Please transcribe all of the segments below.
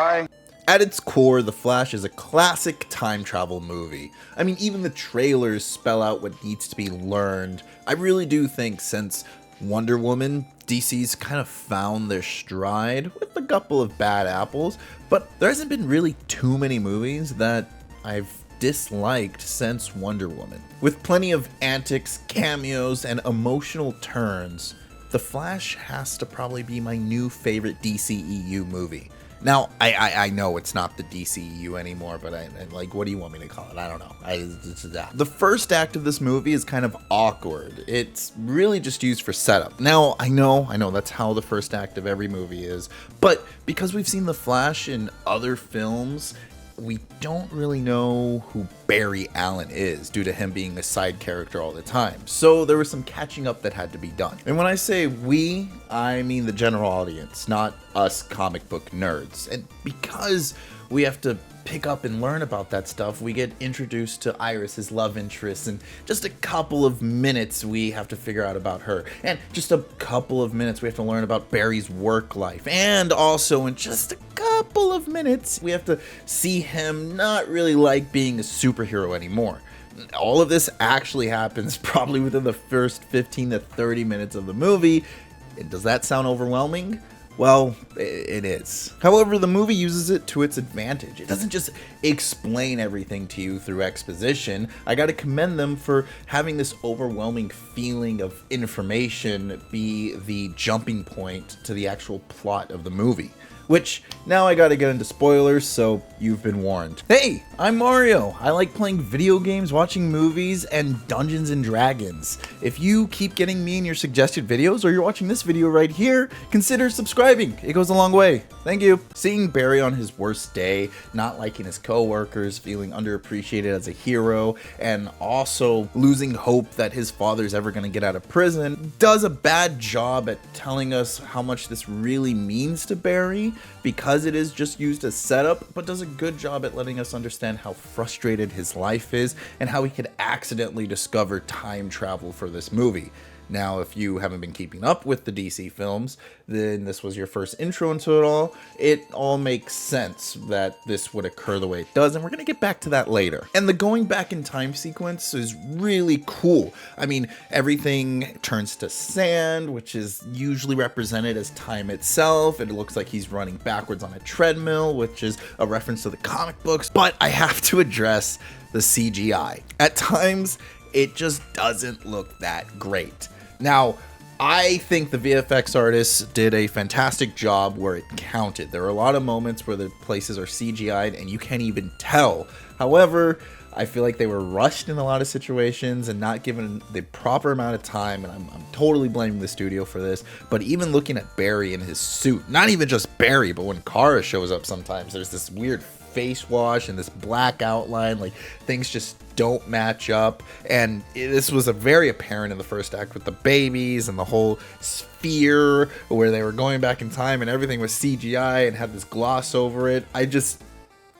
Bye. At its core, The Flash is a classic time travel movie. I mean, even the trailers spell out what needs to be learned. I really do think since Wonder Woman, DC's kind of found their stride with a couple of bad apples, but there hasn't been really too many movies that I've disliked since Wonder Woman. With plenty of antics, cameos, and emotional turns, The Flash has to probably be my new favorite DCEU movie. Now, I know it's not the DCEU anymore, but I like, what do you want me to call it? I don't know. It's that. The first act of this movie is kind of awkward. It's really just used for setup. Now, I know that's how the first act of every movie is, but because we've seen The Flash in other films, we don't really know who Barry Allen is due to him being a side character all the time. So there was some catching up that had to be done. And when I say we, I mean the general audience, not us comic book nerds. And because we have to pick up and learn about that stuff, we get introduced to Iris's love interest, and just a couple of minutes we have to figure out about her, and just a couple of minutes we have to learn about Barry's work life, and also in just a couple of minutes we have to see him not really like being a superhero anymore. All of this actually happens probably within the first 15 to 30 minutes of the movie. Does that sound overwhelming? Well, it is. However, the movie uses it to its advantage. It doesn't just explain everything to you through exposition. I gotta commend them for having this overwhelming feeling of information be the jumping point to the actual plot of the movie. Which, now I gotta get into spoilers, so you've been warned. Hey, I'm Mario. I like playing video games, watching movies, and Dungeons and Dragons. If you keep getting me in your suggested videos, or you're watching this video right here, consider subscribing. It goes a long way. Thank you. Seeing Barry on his worst day, not liking his coworkers, feeling underappreciated as a hero, and also losing hope that his father's ever gonna get out of prison, does a bad job at telling us how much this really means to Barry, because it is just used as setup, but does a good job at letting us understand how frustrated his life is and how he could accidentally discover time travel for this movie. Now, if you haven't been keeping up with the DC films, then this was your first intro into it all makes sense that this would occur the way it does, and we're gonna get back to that later. And the going back in time sequence is really cool. I mean, everything turns to sand, which is usually represented as time itself. It looks like he's running backwards on a treadmill, which is a reference to the comic books. But I have to address the CGI. At times, it just doesn't look that great. Now, I think the VFX artists did a fantastic job where it counted. There are a lot of moments where the places are CGI'd and you can't even tell. However, I feel like they were rushed in a lot of situations and not given the proper amount of time, and I'm totally blaming the studio for this. But even looking at Barry in his suit, not even just Barry, but when Kara shows up sometimes, there's this weird face wash and this black outline, like things just don't match up. And this was a very apparent in the first act with the babies and the whole sphere where they were going back in time and everything was CGI and had this gloss over it. I just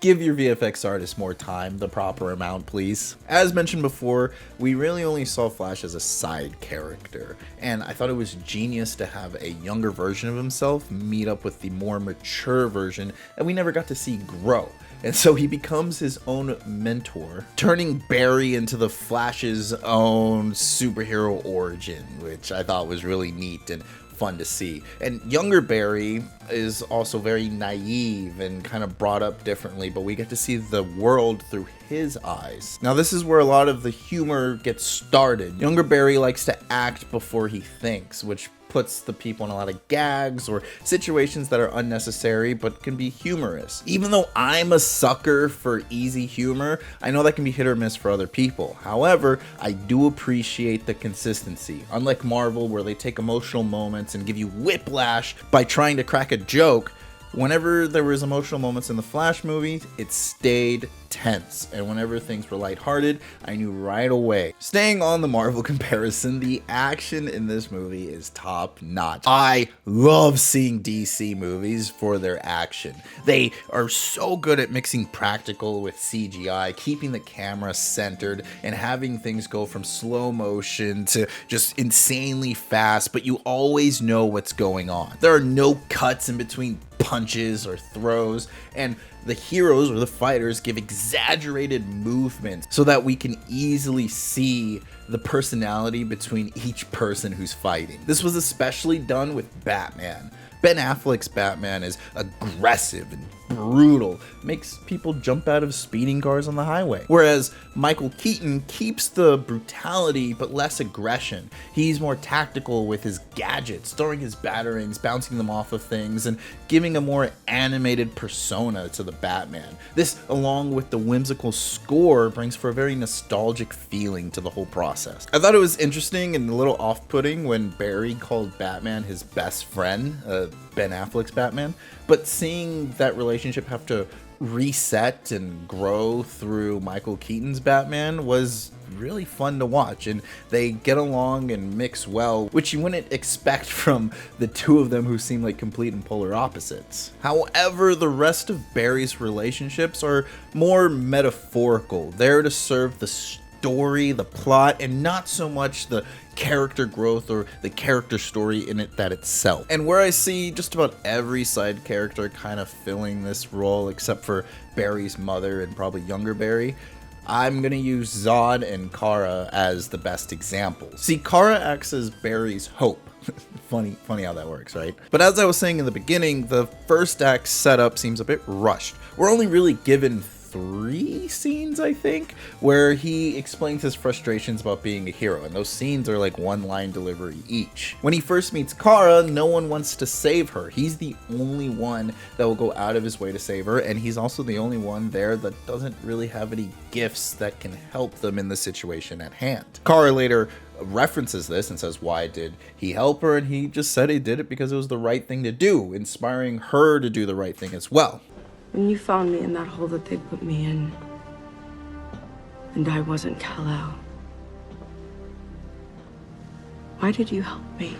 give your VFX artists more time, the proper amount, please. As mentioned before, we really only saw Flash as a side character, and I thought it was genius to have a younger version of himself meet up with the more mature version that we never got to see grow. And so he becomes his own mentor, turning Barry into the Flash's own superhero origin, which I thought was really neat and fun to see. And younger Barry is also very naive and kind of brought up differently, but we get to see the world through his eyes. Now, this is where a lot of the humor gets started. Younger Barry likes to act before he thinks, which puts the people in a lot of gags or situations that are unnecessary but can be humorous. Even though I'm a sucker for easy humor, I know that can be hit or miss for other people. However, I do appreciate the consistency. Unlike Marvel, where they take emotional moments and give you whiplash by trying to crack a joke, whenever there was emotional moments in the Flash movie, it stayed tense, and whenever things were lighthearted, I knew right away. Staying on the Marvel comparison, the action in this movie is top notch. I love seeing DC movies for their action. They are so good at mixing practical with CGI, keeping the camera centered, and having things go from slow motion to just insanely fast, but you always know what's going on. There are no cuts in between punches or throws, and the heroes or the fighters give exaggerated movements so that we can easily see the personality between each person who's fighting. This was especially done with Batman. Ben Affleck's Batman is aggressive and brutal, makes people jump out of speeding cars on the highway. Whereas Michael Keaton keeps the brutality but less aggression. He's more tactical with his gadgets, throwing his batarangs, bouncing them off of things, and giving a more animated persona to the Batman. This, along with the whimsical score, brings for a very nostalgic feeling to the whole process. I thought it was interesting and a little off-putting when Barry called Batman his best friend, Ben Affleck's Batman, but seeing that relationship have to reset and grow through Michael Keaton's Batman was really fun to watch, and they get along and mix well, which you wouldn't expect from the two of them who seem like complete and polar opposites. However, the rest of Barry's relationships are more metaphorical, there to serve the story, the plot, and not so much the character growth or the character story in it that itself. And where I see just about every side character kind of filling this role except for Barry's mother and probably younger Barry, I'm gonna use Zod and Kara as the best examples. See, Kara acts as Barry's hope. Funny how that works, right? But as I was saying in the beginning, the first act setup seems a bit rushed. We're only really given 3 scenes, I think, where he explains his frustrations about being a hero, and those scenes are like 1-line delivery each. When he first meets Kara, no one wants to save her. He's the only one that will go out of his way to save her, and he's also the only one there that doesn't really have any gifts that can help them in the situation at hand. Kara later references this and says, why did he help her? And he just said he did it because it was the right thing to do, inspiring her to do the right thing as well. When you found me in that hole that they put me in, and I wasn't Calle, why did you help me?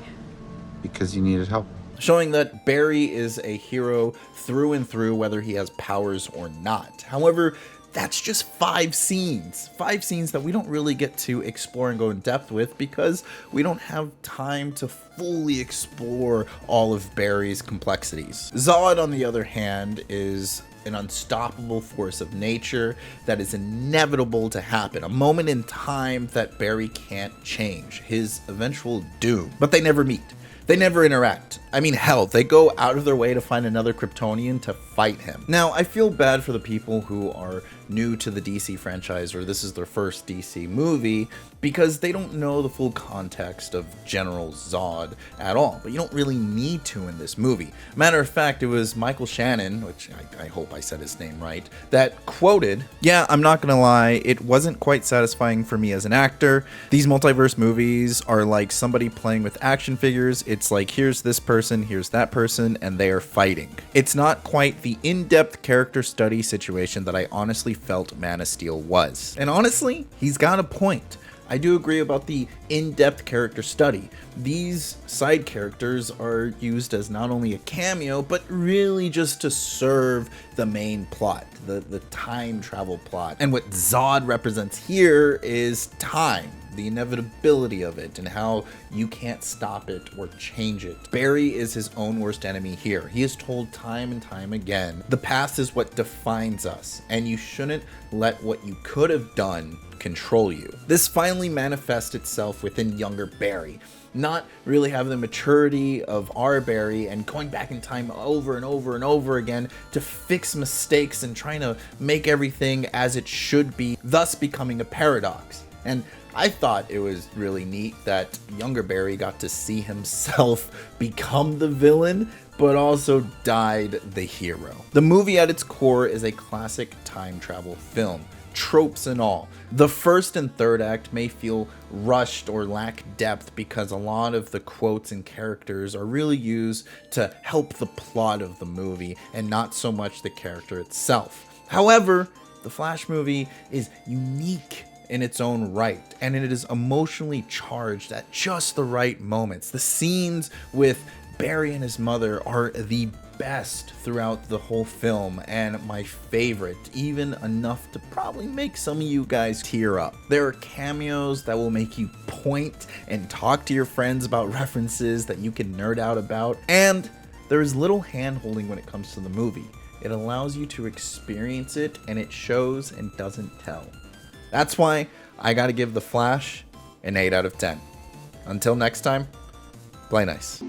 Because you needed help. Showing that Barry is a hero through and through, whether he has powers or not. However, that's just 5 scenes. 5 scenes that we don't really get to explore and go in depth with because we don't have time to fully explore all of Barry's complexities. Zod, on the other hand, is an unstoppable force of nature that is inevitable to happen. A moment in time that Barry can't change. His eventual doom. But they never meet. They never interact. I mean, hell, they go out of their way to find another Kryptonian to fight him. Now, I feel bad for the people who are new to the DC franchise, or this is their first DC movie, because they don't know the full context of General Zod at all. But you don't really need to in this movie. Matter of fact, it was Michael Shannon, which I hope I said his name right, that quoted, "Yeah, I'm not gonna lie, it wasn't quite satisfying for me as an actor. These multiverse movies are like somebody playing with action figures. It's like, here's this person, here's that person, and they are fighting. It's not quite the in-depth character study situation that I honestly felt Man of Steel was." And honestly, he's got a point. I do agree about the in-depth character study. These side characters are used as not only a cameo, but really just to serve the main plot, the time travel plot. And what Zod represents here is time, the inevitability of it, and how you can't stop it or change it. Barry is his own worst enemy here. He is told time and time again, the past is what defines us, and you shouldn't let what you could have done control you. This finally manifests itself within younger Barry, not really having the maturity of our Barry and going back in time over and over and over again to fix mistakes and trying to make everything as it should be, thus becoming a paradox. And I thought it was really neat that younger Barry got to see himself become the villain, but also died the hero. The movie at its core is a classic time travel film, tropes and all. The first and third act may feel rushed or lack depth because a lot of the quotes and characters are really used to help the plot of the movie and not so much the character itself. However, The Flash movie is unique in its own right, and it is emotionally charged at just the right moments. The scenes with Barry and his mother are the best throughout the whole film, and my favorite, even enough to probably make some of you guys tear up. There are cameos that will make you point and talk to your friends about references that you can nerd out about, and there is little hand-holding when it comes to the movie. It allows you to experience it, and it shows and doesn't tell. That's why I gotta give The Flash an 8 out of 10. Until next time, play nice.